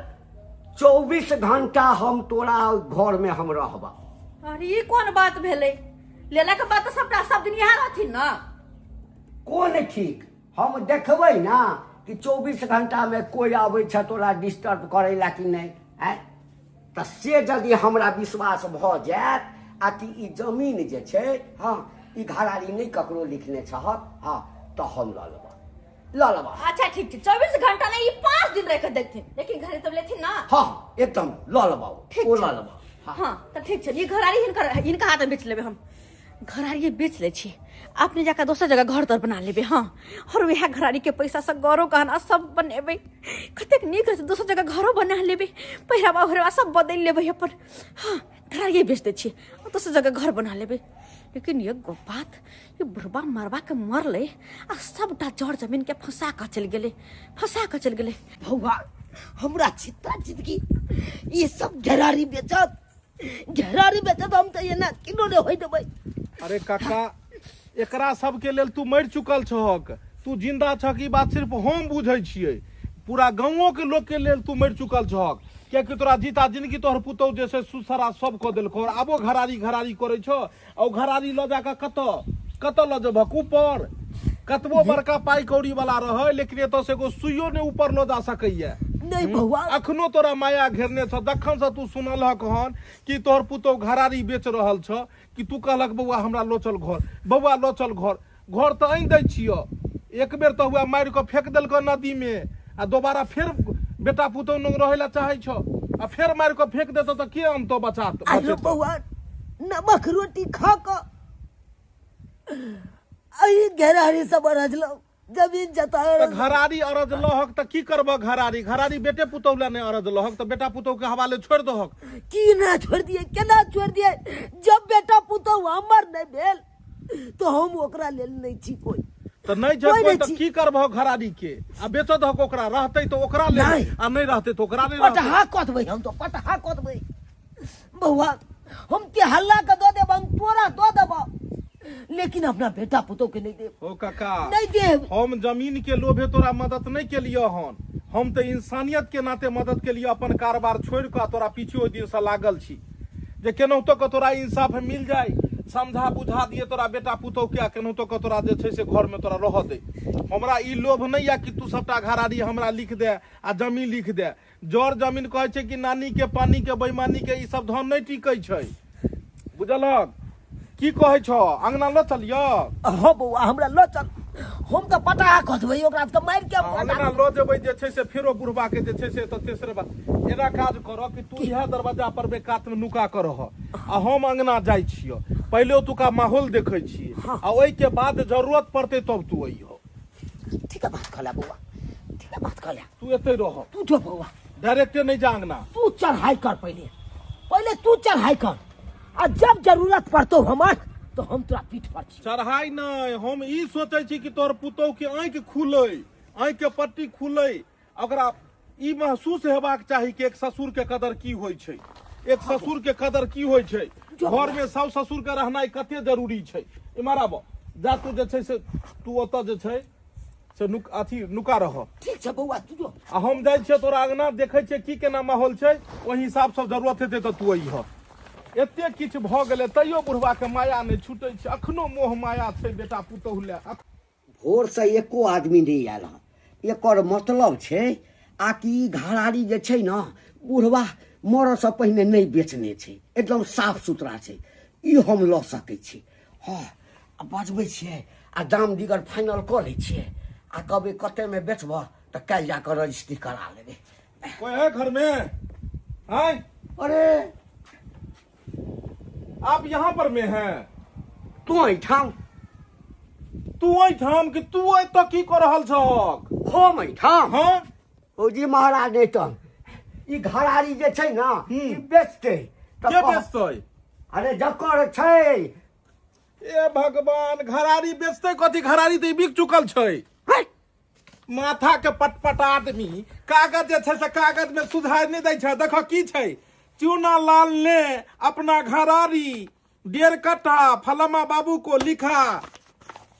S4: 24 घंटा हम तोरा घर में हम रहबा।
S1: अरे ई कोन बात भेलै? लेला के बाद तो सबटा सब दिन यहाँ रहथिन ना।
S4: कोन ठीक हम देखबै ना कि 24 घंटा में कोई आबै छ तोरा डिस्टर्ब करै ला कि नहीं तऽ से यदि हमरा विश्वास भऽ जायत आ कि ई जमीन जे छै हाँ ई घरारी नहीं ककरो लिखने छहक हाँ तो हम लऽ लेबा।
S1: अच्छा ठीक छै 24 घंटा नहीं 5 दिन रह के देखथिन लेकिन घरे तब लेथिन ना।
S4: हाँ एकदम लऽ लेबा ओ लऽ लेबा।
S1: हाँ तो ठीक छै। ये घरारी इनका हाथ में बेच लेबे हम। घरारी बेच ले छी अपने जाकर दोसर जगह घर तर बना लेबे। हाँ और वह घरारी के पैसा से गौरो गहना सब बनेबे कतेक नीक रहे दोसर जगह घरो बना लेबे पहिरावा उहरावा सब बदल लेबे अपन। हाँ घरारी बेच दे छी दोसर जगह घर बना लेबे। लेकिन ये बात ये बुढ़वा मरवा के मरले आ सबटा जड़ जमीन के फंसा के चल गेले।
S2: भौवा हमरा चित्ता जिंदगी ये सब घरारी बेचत हम तो ये ना किलो ने होई देबै।
S3: अरे काका एकरा सब के लेल तू मर चुकल छहक तू जिंदा छक ई बात सिर्फ हम बुझै छियै, पूरा गाँवों के लोग के लेल तू मरि चुकल छक, कियाकि तोरा जीता जिंदगी तोहर पुतौ जे छै सुसरा सब कऽ देलकौ, आबो घरारी घरारी करै छौ, और घरारी लऽ जाकऽ कतऽ लऽ जेबहक ऊपर, कतबो बड़का पाई कौड़ी वाला रहे लेकिन एतऽ से एगो सुइयो ने ऊपर लऽ जा सकैया।
S2: नहीं बउआ
S3: अखनो तोरा माया घेरने छ, दखन से तू सुनलहक हन कि तोहर पुतौ घरारी बेच रहल छ, कि तू कहलक बउआ हमरा लो चल घर, बउआ लो चल घर तो आनि दै छियो, एक बेर तो हुआ मारि कऽ फेंक देलको नदी में, आ दोबारा फिर बेटा पुतौ न रहे ला चाहे छो, आ फिर मारि कऽ फेंक देतो तो के अनतो बचात।
S2: अरे बउआ नमक रोटी खा कऽ अई घेरारी सब अरजलो, जमीन जता
S3: घरारी अरज लहक तो की करबह, घरारी बेटे पुतौ ला नहीं अरज लहक तो बेटा पुतौ के हवाले छोड़ दहक।
S2: की ना छोड़ दिए, केना छोड़ दिए, जब बेटा पुतौ हमर नहीं भेल तो हम ओकरा लेल नहीं छी कोई,
S3: तो नहीं छै कोई तो की करबह घरारी के, आ बेचो दहक ओकरा, रहतै तो ओकरा ले, आ नहीं रहतै तो ओकरा नहीं रहतै।
S2: पटहा कतबै, हम तो पटहा कतबै बउआ, हम के हल्ला के दो देब, हम तोरा दो देबो, लेकिन अपना बेटा पुतौ के नहीं देब।
S3: ओ काका
S2: नहीं देब,
S3: हम जमीन के लोभे तोरा मदद नहीं के लिए हन, हम तो इंसानियत के नाते मदद के लिए अपन कारोबार छोड़ कर तोरा पीछे ओहि दिन से लागल छी, जे केनाहितो के तोरा इंसाफ मिल जाए, समझा बुझा दिए तोरा बेटा पुतौ के, केनाहितो के तोरा जे छै से घर में तोरा रह दे। हमरा ई लोभ नहीं है कि तू सबटा घरारी हमरा लिख दे आ जमीन लिख दे, जड़ जमीन कहे छै कि नानी के पानी के बेईमानी के ई सब धन नहीं टिकै छै, बुझलक की कहे छो, अंगना लो चलियो।
S2: हां बउआ हमरा लो चल, हम तो पटहा कतबै ओकरा के मार के
S3: अंगना लो जेबै जे छै से फेरो बुढ़बा के जे छै से तो तेसरे बात एना काज करो कि तू यह दरवाजा पर बेकात में नुका कर रह, आ हम अंगना जाय छियो, पहले तुका माहौल देखै छी, आ ओइ के बाद जरूरत पड़ते तब तू अइहो।
S2: ठीक है बात कहला बउआ, ठीक है बात कहला,
S3: तू एते रह,
S2: तू जो बउआ
S3: डायरेक्टे नहीं जा अंगना,
S2: तू चढ़ाई कर, पहले तू चढ़ाई कर, और जब जरूरत पड़तो हमर तो हम तोरा पीठ पर छी।
S3: चढ़ाई नहीं, हम ई सोचे छी कि तोर पुतौ के आंख खुले, आंख के पट्टी खुले, ओकरा ई महसूस हेबाक चाही कि एक ससुर के कदर की होय छै, एक ससुर के कदर की होय छै, घर में सास ससुर के रहनाइ कते जरूरी छै। इमारा बा जा तू जे छै से तू ओतऽ जे छै से नुका रह।
S2: ठीक छै बउआ तू जो,
S3: आ हम जाइ छियै तोरा अंगना, देखै छियै की केना माहौल छै, ओहि हिसाब से जरूरत हेतै तऽ तू अइह। एते किछु भऽ गेलै तैयो बुढ़वा के माया नहीं छूटे छै, अखनो मोह माया छै बेटा पुतौह ले।
S4: भोर से एको आदमी नहीं आयल हन, एकर मतलब छै आ कि घरारी जे छै ना बुढ़वा मरऽ से पहिने नहीं बेचने छै, एकदम साफ सुथरा छै, ई हम लऽ सकै छी। हाँ आ बजबै छियै आ दाम दिगर फाइनल कऽ लै छियै, आ कहबै कते में बेचबह तऽ काल्हि जाकऽ रजिस्ट्री करा लेबै।
S3: कोई है घर में? हैं?
S4: अरे
S3: आप यहाँ पर में हैं?
S4: तू एहिठाम
S3: कि तू एतऽ की कर रहल छक?
S4: हम एहिठाम?
S3: हाँ
S4: ओ जी महाराज नेतन ई घरारी जे छै ना ई बेचतै तऽ
S3: के बेचतै?
S4: अरे जकर छै।
S3: ए भगवान, घरारी बेचतै कथी? घरारी तऽ बिक चुकल छै।
S4: है?
S3: माथा के पटपट आदमी कागज जे छै से कागज में सुधार नहीं दै छै। देखो की छै, चूना लाल ने अपना घरारी 1.5 कट्ठा फलमा बाबू को लिखा,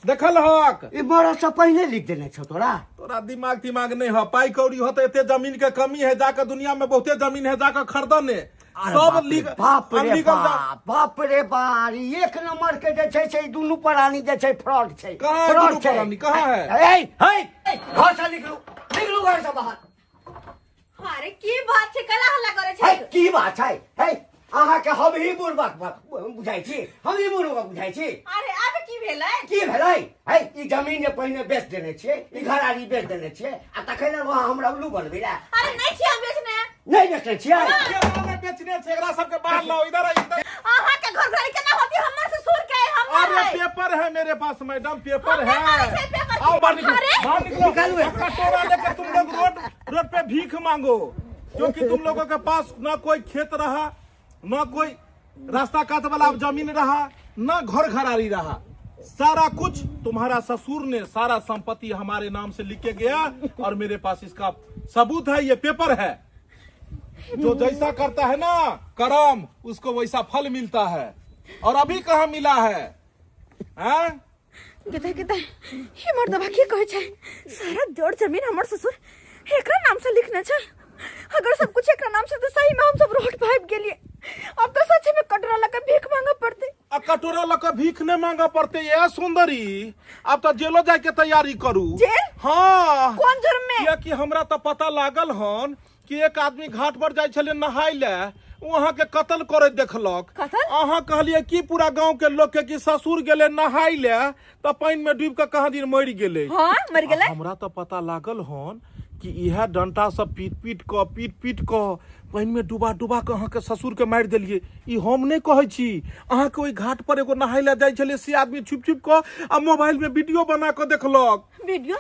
S3: देखल हक?
S4: ई बड़ा से पहले लिख देने छौ तोरा?
S3: तोरा दिमाग नहीं हो, पाई कौड़ी हो तो एते जमीन के कमी है, जाकर दुनिया में बहुते जमीन है, जाकर खरीदने सब लिख।
S4: बाप रे बाप, बाप रे बाप, एक नंबर के जे छै से दुनू प्राणी जे छै फ्रॉड छै।
S3: कहाँ है दुनू प्राणी? कहाँ है?
S4: घर से निकलू घर से बाहर।
S1: अरे की बात छै, कला हल्ला करे
S4: है
S1: छै?
S4: की बात छै? है अहाँ के हम ही बुढ़बा बुझाइ छी, हम ही बुढ़बा बुझाइ छी।
S1: अरे आबे की भेलै?
S4: की भेलै? है ई जमीन जे पहिने बेच देने छियै, ई घरारी बेच देने छियै, आ तखन वहाँ हमरा उल्लू बनबै रे?
S1: अरे नहीं छी हम बेचने,
S4: नहीं बेचने छियै?
S3: के बेचने छै? एकरा सब के बाहर लाओ, इधर इधर।
S1: अहाँ के घर घरी केना होती? हमर ससुर के हमर
S3: अरे पेपर है मेरे पास मैडम, पेपर
S1: हमने
S3: है।
S1: मारे से पेपर
S3: आओ बाहर निकलो,
S1: अरे!
S3: बाहर निकलो।
S4: निकालो है।
S3: कटोरा लेकर तुम लोग रोड पे भीख मांगो, क्योंकि तुम लोगों के पास न कोई खेत रहा, न कोई रास्ता काट वाला जमीन रहा, न घर घरारी रहा, सारा कुछ तुम्हारा ससुर ने सारा संपत्ति हमारे नाम से लिख के गया, और मेरे पास इसका सबूत है, ये पेपर है। जो जैसा करता है ना कर्म, उसको वैसा फल मिलता है। और अभी कहाँ मिला है? हैं?
S1: किते ये मर्दबा की कहे छै सारा जोड़ जमीन हमर ससुर एकरा नाम से लिखने छै। अगर सब कुछ एकरा नाम से तो सही में हम सब रोड पे आबि गेलिए। अब तो सच में कटोरा लेके भीख मांगा पड़ते।
S3: आ कटोरा लेके भीख नहीं मांगा पड़ते ये सुंदरी। अब तो जेलो जाए के तैयारी करू।
S1: जेल?
S3: हाँ।
S1: कौन जुर्म में?
S3: कि हमरा तो पता लागल हन कि एक आदमी घाट पर जाय छले नहाय ले, वहां के कत्ल करे देखलक। अहाँ कहलिए कि पूरा गांव के लोग के कि ससुर गेले नहाय ले तो पानी में डूब के कहाँ दिन मर गेले।
S1: हाँ मर गेले।
S3: हमरा तो पता लागल हन कि यह डंटा सब पीट पीट क पानी में डूबा के अहाँ के ससुर के मार दिलिए। ई हम नहीं कहे छी। अहाँ के ओई घाट पर एगो नहाय ले जाय छले से आदमी छुप क आ मोबाइल में वीडियो बना के देखलक।
S1: वीडियो?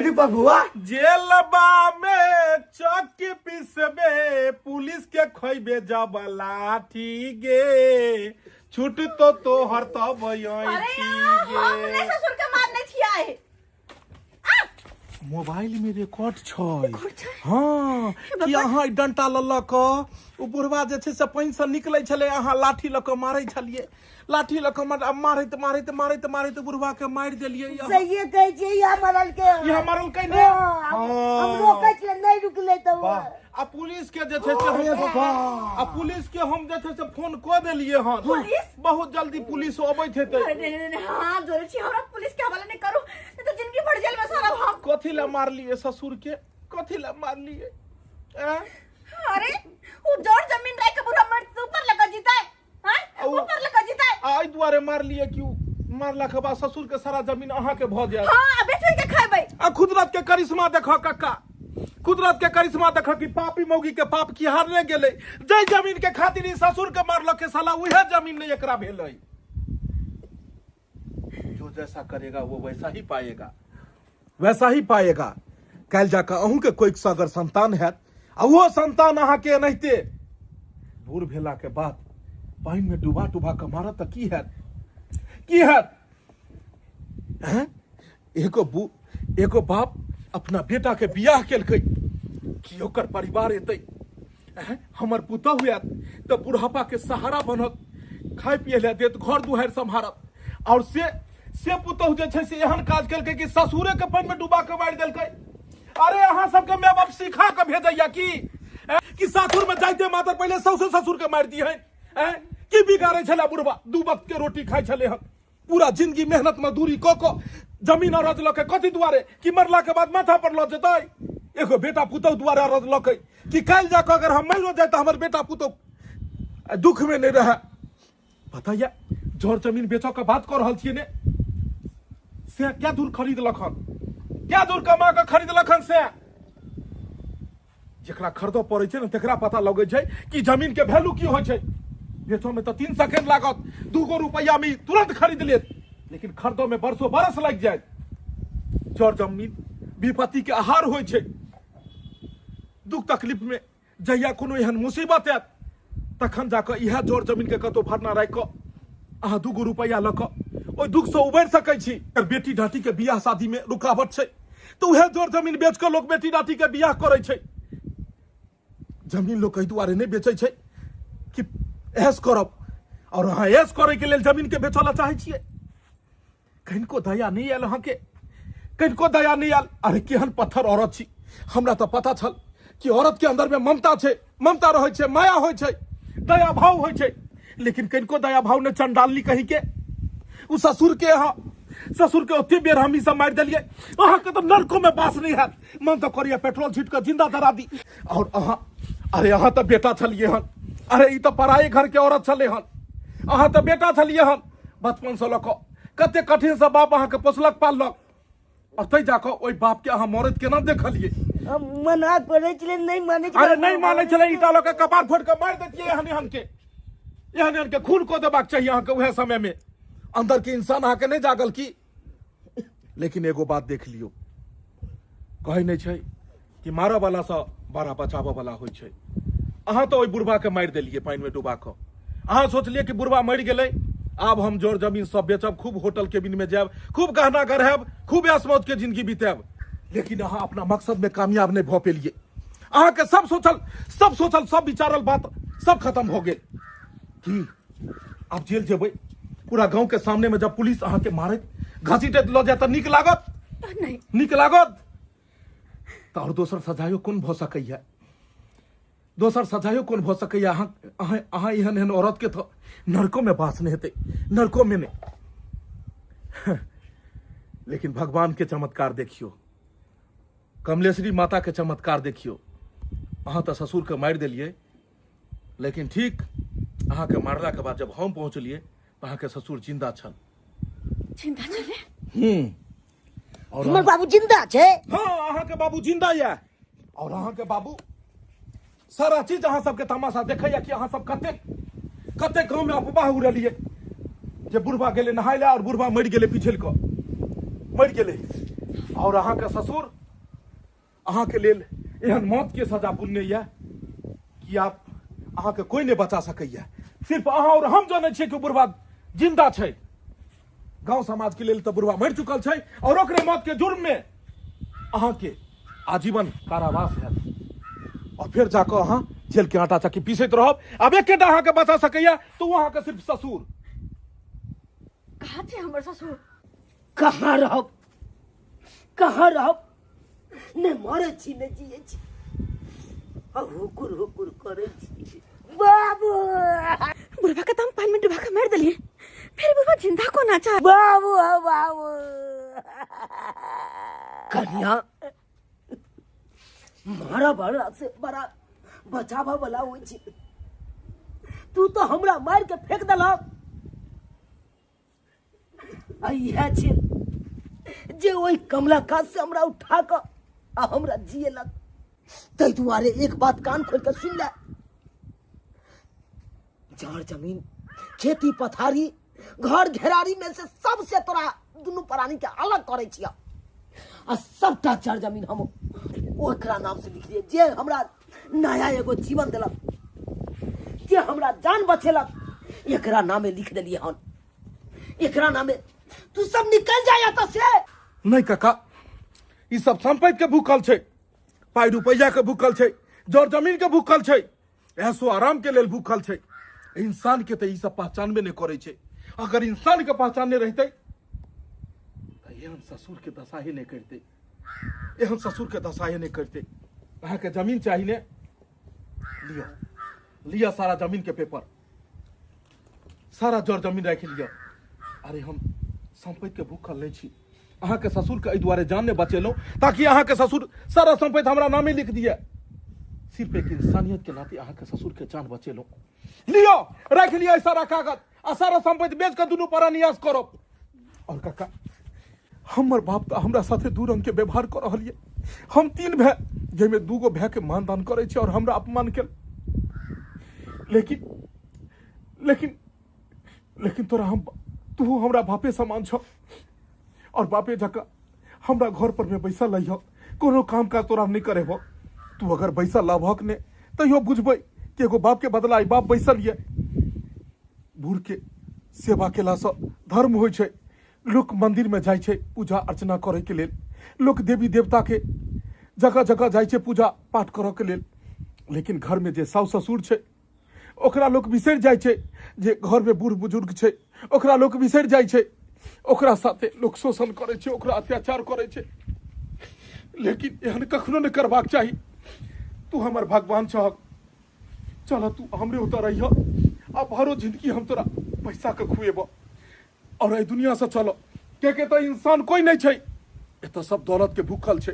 S4: दीपक हुआ
S3: जेलबा में चौकी पिसबे पुलिस के खोइबे जब लाठी गे छूट तो तोहर तब
S1: हमने ससुर के मारने छिया है।
S3: मोबाइल में रिकॉर्ड छै। हाँ कि अहाँ डंटा ललक उ बुढ़वा जे छै से पानी से निकले छले, अहाँ लाठी लक मारे छलिए। लाठी लक मारैत बुढ़वा के मार देलिए।
S2: सही कहै छै या मरल के
S3: ने
S2: हम रोकै छियै नहीं रुकले त
S3: आ पुलिस के जे छै से आ पुलिस के हम जे छै से फोन क देलिए हन।
S1: पुलिस
S3: बहुत जल्दी पुलिस अबैत हेतै।
S1: हां जोरे छी हमरा पुलिस के हवाला नहीं करू नहीं तो जिंदगी भर जेल में सारा हम।
S3: कथि ला मारलिए ससुर के? कथि ला मारलिए?
S1: अरे वो जोर जमीन रह के बुरा मर्द ऊपर लगा जीता है। हैं ऊपर लगा जीता है।
S3: आई दुआरे मारलिए क्यों? मारला के बाद ससुर के सारा जमीन अहाँ के भ जाए।
S1: हां अबे फिर के खाइबै।
S3: आ कुदरत के करिश्मा देखो कक्का, कुदरत के करिश्मा देखो कि पापी मौगी के पाप की हारने गेले। जय जमीन के खातिर ई ससुर के मारलक के साला उहे जमीन नहीं एकरा भेलै। जो जैसा करेगा वो वैसा ही पाएगा, वैसा ही पाएगा। कल जाकर अहूँ के कोई अगर संतान है आ वो संतान अहाँ के नहिते बूढ़ भेला के बाद पानी में डूबा के मारत त की हैत? एगो बाप अपना बेटा के बियाह केलकै कि ओकर परिवार एतै, हमर पुतहु हुआ तो बुढ़ापा के सहारा बनत, खाए पिए ले देत, घर दुआर संभारत। और से पुतहु जे छै से एहन काज केलकै कि ससुरे के पानी में डूबा के मार देलकै। अरे अहाँ सबके माय बाप सिखा के भेजैया कि ससुर में जाइते मात्र पहले सौसे ससुर के मार दिए की बिगाड़े छले बुढ़वा? 2 वक्त के रोटी खाए छले हन, पूरा जिंदगी मेहनत मजदूरी क जमीन अरज लके कथी दुआरे कि मरला के बाद माथा पर ल जेतै? एगो बेटा पुतहु दुआरे अरज लके कि काल जाके अगर हम मर जाए तो हमर बेटा पुतहु दुख में नहीं रहे। बताइए जोर जमीन बेचो के बात कर रहल छियै ने, से क्या दूर खरीद लखन, क्या दूर कमा के खरीद लखन? से जेकरा खरीदो पड़े छै ने तेकरा पता लगे छै कि जमीन के वैल्यू की होय छै। बेचो में तो 3 सेकंड लागत, 2 रुपया में तुरंत खरीद लेत, लेकिन खरीदो में बरसों बरस लग जाए। जोर जमीन विपत्ति के आहार होय छै। दुख तकलीफ में जहिया कोनो एहन मुसीबत आयत तखन जाकर यह जोर जमीन के कतो भरना राख के अहाँ 2 रुपया लक ओहि दुख से उबर सकै छी। बेटी डाटी के बियाह शादी में रुकावट छै तो वह जोर जमीन बेच के लोग बेटी डाटी के बियाह करे छै। जमीन लोग कई दुआरे नहीं बेचे छै कि ऐश करब, और अहाँ ऐश करे के लेल जमीन के बेचला चाहे छियै। कनिको दया नहीं आयल अहाँ के, कनिको दया नहीं आयल। अरे केहन पत्थर औरत छी, हमरा तो पता छल कि औरत के अंदर में ममता छै, ममता रहे छै, माया होय छै, दया भाव होय छै, लेकिन कनिको दया भाव ने चंडालनी कही के उ ससुर के ओते बेर हम सब मार दिलिए। अहाँ के तो नरकों में बास नहीं है, मन तो करिए पेट्रोल छीट के जिंदा जरा दी। और अहाँ तो बेटा छलिए हन, अरे ई तो पराये घर के औरत छले हन, अहाँ तो बेटा छलिए हन। बचपन से लक कते कठिन से बाप अहाँ के पोसलक पाललक, और तै जाकर ओई बाप के अहाँ मरद केना देखलिए?
S2: मना करे छले नहीं माने छले।
S3: अरे नहीं माने छले, ईटा लक कपार फोड़ के मार देतिए। एहन के खून को देबाक चाहिए अहाँ के उहे समय में। अंदर के इंसान अहाँ के नहीं जागल की? लेकिन एगो बात देख लियो, कहे नहीं छै कि मारऽ वाला से बड़ा बचाबऽ वाला होय छै। अहाँ तो ओई बुढ़वा के मार देलिए पानी में डुबा के। अहाँ सोचलिए कि बुढ़वा मर गेलै, आब हम जोर जमीन सब बेचब, खूब होटल केबिन में जायब, खूब गहना गढ़ब, खूब ऐश मौज के जिंदगी बीतेब। लेकिन अहाँ अपना मकसद में कामयाब नहीं भ पेलिए। अहाँ के सब सोचल सब विचारल बात सब खत्म हो गेल। कि आप जेल जेबै पूरा गांव के सामने में जब पुलिस अहाँ के मारे घसीटैत लऽ जाय तऽ नीक लागत
S1: नहीं
S3: नीक लागत तऽ और दोसर सजायो कोन भऽ सकैया दोसर सजायो कोन भऽ सकैया अहाँ एहन एहन औरत के तऽ नरको में वास नहीं हेतै नरको में नहीं लेकिन भगवान के चमत्कार देखियो कमलेश्वरी माता के चमत्कार देखियो अहाँ तऽ ससुर के मारि देलियै लेकिन ठीक अहाँ के मारला के बाद जब हम पहुंचलिए तो अहाँ के ससुर जिंदा छल
S1: जिंदा चले
S3: और
S2: हमर बाबू जिंदा छै
S3: हाँ अहाँ के बाबू जिंदा ये और अहाँ के बाबू सारा चीज अहाँ सबके तमाशा देखैया कि अहाँ सब कते गांव में अफवाह उड़लिए जे बुढ़वा गेले नहाय ले और बुढ़वा मरि गेले पिछल को मरि गेले और अहाँ के ससुर अहाँ के लेल एहन मौत के सजा बुनने ये कि आप अहाँ के कोई नहीं बचा सकैया सिर्फ अहाँ और हम जाने छियै कि बुढ़वा जिंदा छै गांव समाज के लेल तऽ बुढ़वा मरि चुकल छै और ओकरे मौत के जुर्म में अहाँ के आजीवन कारावास है और फिर जाकर अहाँ जेल के आटा चक्की पीसैत रहब अब एकेटा अहाँ के बचा सकैया तो वहां के सिर्फ ससुर
S1: कहाँ छै हमर ससुर
S2: कहाँ रहब ने मरे छी ने जिए छी और हुकुर करे छी बाबू
S1: बुढ़वा के तो हम पानी में डुबा के मार दिलिए फिर बुढ़वा जिंदा को ना चाह
S2: बाबू कन्या मारा बड़ा से बड़ा बचावा वाला हो छी तू तो हमरा मार के फेंक दला आइया छी जे ओई कमला काज से हमरा उठा के आ हमरा जिए लग तै दुआरे एक बात कान खोल के सुन ले जड़ जमीन खेती पथारी घर घेरारी में से सबसे तोरा दुनू प्राणी के अलग करे छिया आ सबटा जड़ जमीन हम ओकरा नाम से लिख दिए जे हमरा नया एगो जीवन देलक जे हमरा जान बचेलक एकरा नामे लिख देलिए हन एकरा नामे तू सब निकल जाया तो से
S3: नहीं काका ई सब संपत्ति के भूखल छै पाई रुपया के भूखल छै जड़ जमीन के भूखल छै ऐसो आराम के लेल भूखल छै इंसान के तो ई सब पहचानबे नहीं करे छै अगर इंसान के पहचानने रहते तो एहन ससुर के दशा ही नहीं करते एहन ससुर के दशा ही नहीं करते अहाँ के जमीन चाहिए ने लिया सारा जमीन के पेपर सारा जड़ जमीन रख लिया अरे हम संपत्ति के भूखल नहीं छी अहाँ के ससुर के एहि दुआरे जान ने बचेलहुं ताकि अहाँ के ससुर सारा संपत्ति हमरा नामे लिख दिए सिर्फ एक इंसानियत के नाते अहाँ के ससुर के जान बचेलहुं लियो रख लिया सारा कागज आ सारा संपत्ति बेच के दुनू परा नियास करब और काका हमर बाप तो हमरा साथे दू रंग के व्यवहार कर रहल ये हम तीन भाई जेमे दूगो भाई के मानदान करे छी और हमरा अपमान के लेकिन लेकिन लेकिन तोरा हम तू हमरा बापे समान छ और बापे जका हमरा घर पर में पैसा लइह कोनो काम का तोरा नहीं करे हो तू अगर पैसा लाभक ने तैयो बुझबै कि एगो बाप के बदला ई बाप बैसल ये बूढ़ के सेवा केला से धर्म होइ छै लोक मंदिर में जाय छै पूजा अर्चना करे के लेल लोक देवी देवता के जगह जगह जाय छै पूजा पाठ करे के लेल लेकिन घर में जे साउस ससुर छै ओकरा लोक बिसरि जाय छै जे घर में बूढ़ बुजुर्ग छै ओकरा लोक बिसरि जाय छै ओकरा साथे लोक शोषण करे छै ओकरा अत्याचार करे छै लेकिन एहन कखनो नहीं करबाक चाही तू हमर भगवान छहक चल तू हमरे उतर रही अब हरो जिंदगी हम तोरा पैसा के खुएब और ए दुनिया से चलो के तो इंसान कोई नहीं छै एत सब दौलत के भूखल छै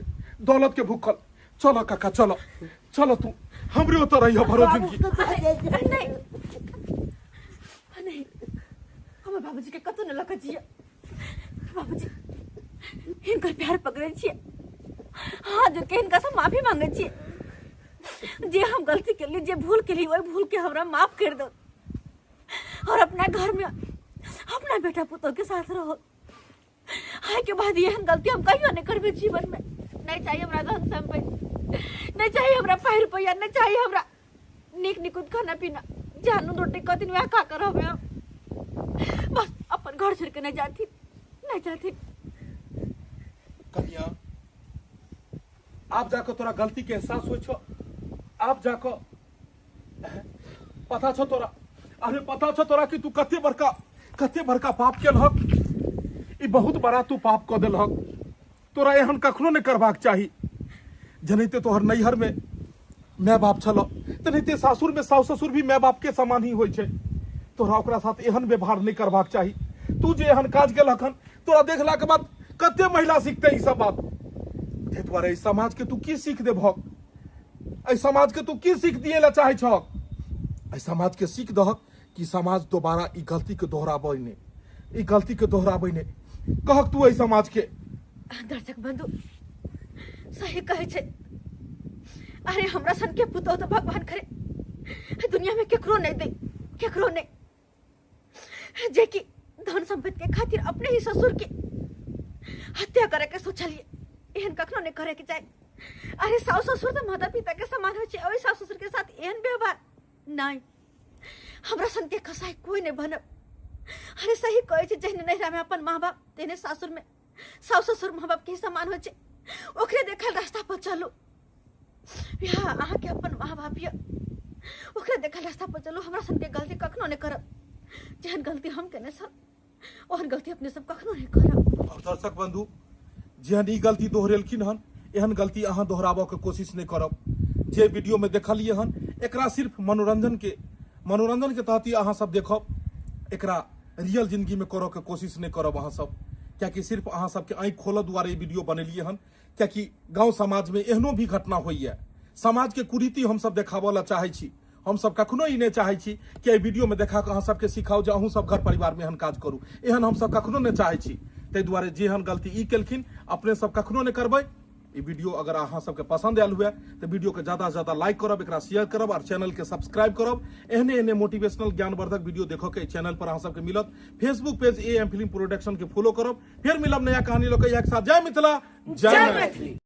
S3: दौलत के भूखल चलो काका चलो चलो तू हमरे उतर रही हरो जिंदगी
S1: नहीं हमर बाबूजी के कतो न लक जिया बाबूजी इनकर प्यार पकड़े छिए हां जो के इनका से माफी मांगे छिए जे हम गलती कर ली जे भूल के ली वही भूल के हमरा माफ कर दो और अपना घर में अपना बेटा पुत्र के साथ रहो हाय के बाद ये गलती हम कहियो नहीं करबे जीवन में नहीं चाहिए हमरा धन संपत्ति नहीं चाहिए हमरा पाई रुपया नहीं चाहिए हमरा निक निकुत खाना पीना जानू रोटी क दिन वह खा कर हमें बस अपन घर छोड़ के नहीं जाती
S3: कन्या आप जाकर तोरा गलती के एहसास हो छो आप जाकर पता छो तोरा अरे पता छ तोरा कि तू कते बड़का पाप केलहक। ई बहुत बड़ा तू पाप कऽ देलहक। तोरा एहन कखनो नहीं करबाक चाही। जनैते तोहर नैहर में माय बाप छल, तेनाहिते सासुर में सास ससुर भी माय बाप के समान ही होइ छै। तोरा ओकरा साथ एहन व्यवहार नहीं करबाक चाही। तू जे एहन काज केलहक हन, तोरा देखला के बाद कते महिला सीखते ई सब बात। ते दुआरे इस समाज के तू की सीख देबहक? एहि समाज के तू की सीख दिए ला चाहे छक? एहि समाज के सीख दहक कि समाज दोबारा ई गलती के दोहराबै ने, ई गलती के दोहराबै ने। कहक तू एहि समाज के।
S1: दर्शक बंधु सही कहे छे। अरे हमरा सन के पुतौ तो भगवान करे दुनिया में केकरो नहीं दे, केकरो नहीं। जे कि धन संपत्ति के खातिर अपने ही ससुर के हत्या करे के सोचलिए, एहन कखनो नहीं करे के चाहे। अरे सास ससुर तो माता पिता के समान हो छे, ओई सास ससुर के साथ एहन व्यवहार नहीं। हमरा सन के कसाई कोई नहीं बनब। अरे सही कहे छे, जहने नैहरा में अपन माँ बाप तेने सासुर में सास ससुर माँ बाप के समान हो छे। ओकरे देखल रास्ता पर चलो। यहाँ अहाँ के अपन माँ बाप ये ओकरे देखल रास्ता पर चलो। हमरा सन के गलती कखनो नहीं करब। जहन गलती हम केने सब ओहन गलती अपने सब कखनो नहीं करब।
S3: और दर्शक बंधु जेहन ई गलती दोहरेलखिन हन, एहन गलती अहाँ दोहराबऽ के कोशिश नहीं करब। जे वीडियो में देखलिए हन, एकरा सिर्फ मनोरंजन के तहत ही अहाँ सब देखब। एकरा रियल जिंदगी में करऽ के कोशिश नहीं करब अहाँ सब। कियाकि सिर्फ अहाँ सबके आँखि खोलऽ दुआरे वीडियो बनेलिए हन। कियाकि गाँव समाज में एहनो भी घटना होइए। समाज के कुरीति हम सब देखाबऽ ला चाहे छी। हम सब कखनो ई नहीं चाहे छी कि वीडियो में देखा के अहाँ सबके सिखाओ जे अहूँ सब घर परिवार में एहन काज करू। एहन हम सब कखनो नहीं चाहे छी। ताहि दुआरे जेहन गलती ई केलखिन अपने सब कखनो नहीं करबै। ई वीडियो अगर अहाँ सबके पसंद आयल हुए तो वीडियो के ज्यादा से ज्यादा लाइक करब, एकरा शेयर करब और चैनल के सब्सक्राइब करब। एहने मोटिवेशनल ज्ञानवर्धक वीडियो देखो के चैनल पर अहाँ सबके मिलत। Facebook page AM film production के फॉलो करब। फिर मिलब नया कहानी लोग एक साथ। जय मिथिला, जय मैथिली।